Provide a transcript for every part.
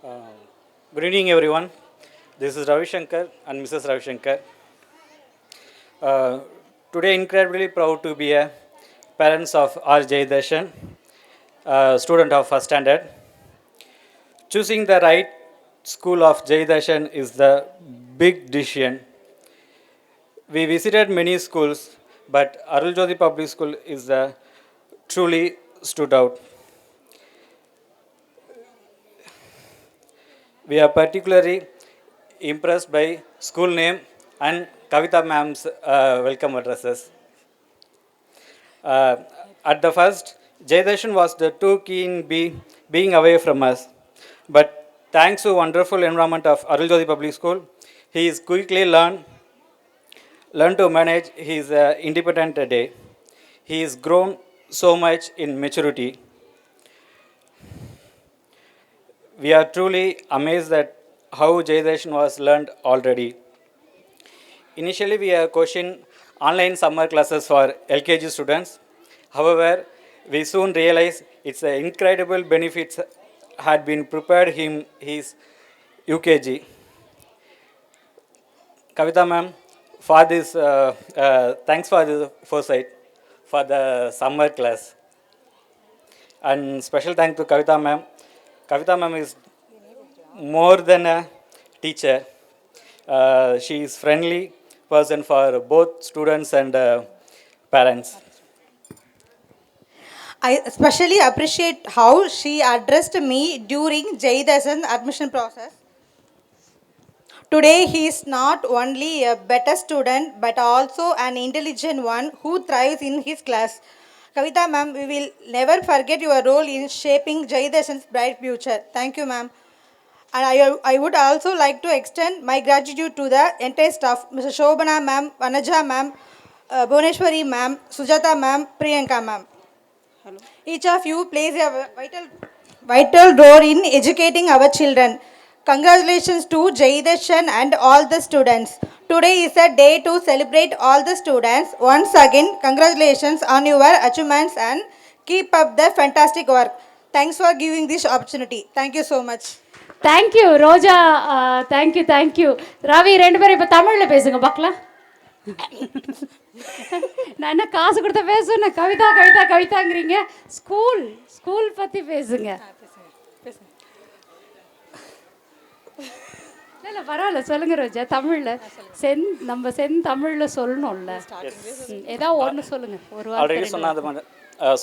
Uh, Good evening, everyone. This is Ravi Shankar and Mrs. Ravi Shankar. Uh, Today, incredibly proud to be a parents of R. Jay Darshan, student of first standard. Choosing the right school of Jay Darshan is the big decision. We visited many schools, but Arul Jyoti Public School is the truly stood out. We are particularly impressed by school name and Kavita ma'am's welcome addresses. Uh, at the first, Jaydarshan was the too keen being away from us. But thanks to wonderful environment of Arul Jyoti Public School, he is quickly learned to manage his independent day. He has grown so much in maturity. We are truly amazed at how Jaydarshan was learned already. Initially, we questioned online summer classes for LKG students. However, we soon realized its incredible benefits had been prepared him his UKG. Kavita ma'am, for this, thanks for this foresight for the summer class. And special thanks to Kavita ma'am. Kavita ma'am is more than a teacher. She is friendly person for both students and parents. I especially appreciate how she addressed me during Jaidasan's admission process. Today, he is not only a better student but also an intelligent one who thrives in his class. Kavita ma'am, we will never forget your role in shaping Jaidasan's bright future. Thank you, ma'am. And I would also like to extend my gratitude to the entire staff, Mr. Shobana ma'am, Vanaja ma'am, Bhuneshwari ma'am, Sujata ma'am, Priyanka ma'am. Each of you plays a vital role in educating our children. Congratulations to Jaidarshan and all the students. Today is a day to celebrate all the students. Once again, congratulations on your achievements and keep up the fantastic work. Thanks for giving this opportunity. Thank you so much. Thank you Roja. Thank you. Ravi ரெண்டு பேரும் இப்போ தமிழில் பேசுங்க பார்க்கலாம். நான் என்ன காசு கொடுத்த பேசுனேன்? கவிதாங்கிறீங்க. ஸ்கூல் பற்றி பேசுங்க. இல்லை பரவாயில்ல, சொல்லுங்க ரோஜா. தமிழில் நம்ம தமிழில் சொல்லணும்ல, ஏதாவது ஒன்று சொல்லுங்க. ஒரு ஆல்ரெடி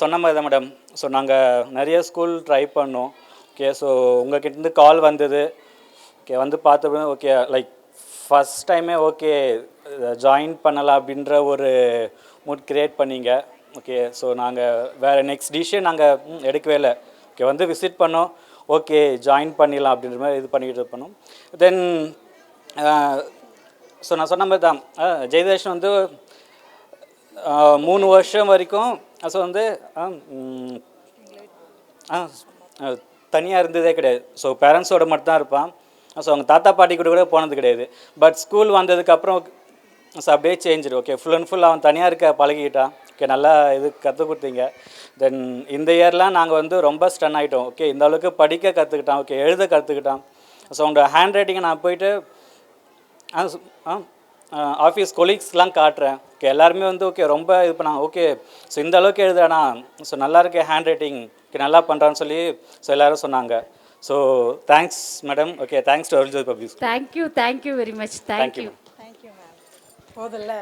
சொன்ன மாதிரி தான் மேடம். ஸோ நாங்கள் நிறைய ஸ்கூல் ட்ரை பண்ணோம். ஓகே, ஸோ உங்கள்கிட்டருந்து கால் வந்தது. ஓகே, வந்து பார்த்தப்ப ஓகே லைக் ஃபஸ்ட் டைமே ஓகே ஜாயின் பண்ணலாம் அப்படின்ற ஒரு மூட் க்ரியேட் பண்ணிங்க. ஓகே, ஸோ நாங்கள் வேறு நெக்ஸ்ட் டிசிஷன் நாங்கள் எடுக்கவே இல்லை. ஓகே, வந்து விசிட் பண்ணோம். ஓகே ஜாயின் பண்ணிடலாம் அப்படின்ற மாதிரி இது பண்ணிக்கிட்டு பண்ணோம். தென் ஸோ நான் சொன்ன மாதிரி தான் ஜெயதர்ஷன் வந்து 3 வருஷம் வரைக்கும் ஸோ வந்து தனியாக இருந்ததே கிடையாது. ஸோ பேரண்ட்ஸோட மட்டும்தான் இருப்பான். ஸோ அவங்க தாத்தா பாட்டி கூட போனது கிடையாது. பட் ஸ்கூல் வந்ததுக்கப்புறம் ஸோ அப்படியே சேஞ்சிடு. ஓகே, ஃபுல் அண்ட் ஃபுல் அவன் தனியாக இருக்க பழகிக்கிட்டான். ஓகே, நல்லா இது கற்றுக் கொடுத்தீங்க. தென் இந்த இயர்லாம் நாங்கள் வந்து ரொம்ப ஸ்டன் ஆகிட்டோம். ஓகே, இந்த அளவுக்கு படிக்க கற்றுக்கிட்டான். ஓகே, எழுத கற்றுக்கிட்டான். ஸோ அவனோட ஹேண்ட் ரைட்டிங்கை நான் போயிட்டு ஆஃபீஸ் கொலீக்ஸ்லாம் காட்டுறேன். ஓகே, எல்லாருமே வந்து ஓகே ரொம்ப இது பண்ணாங்க. ஓகே, ஸோ இந்த அளவுக்கு எழுதுறானா, ஸோ நல்லா இருக்கு ஹேண்ட் ரைட்டிங், ஓகே நல்லா பண்ணுறான்னு சொல்லி ஸோ எல்லோரும் சொன்னாங்க. So thanks madam. Okay, thanks to Arul Jothi public. Thank you very much. Thank you ma'am. போதில்ல.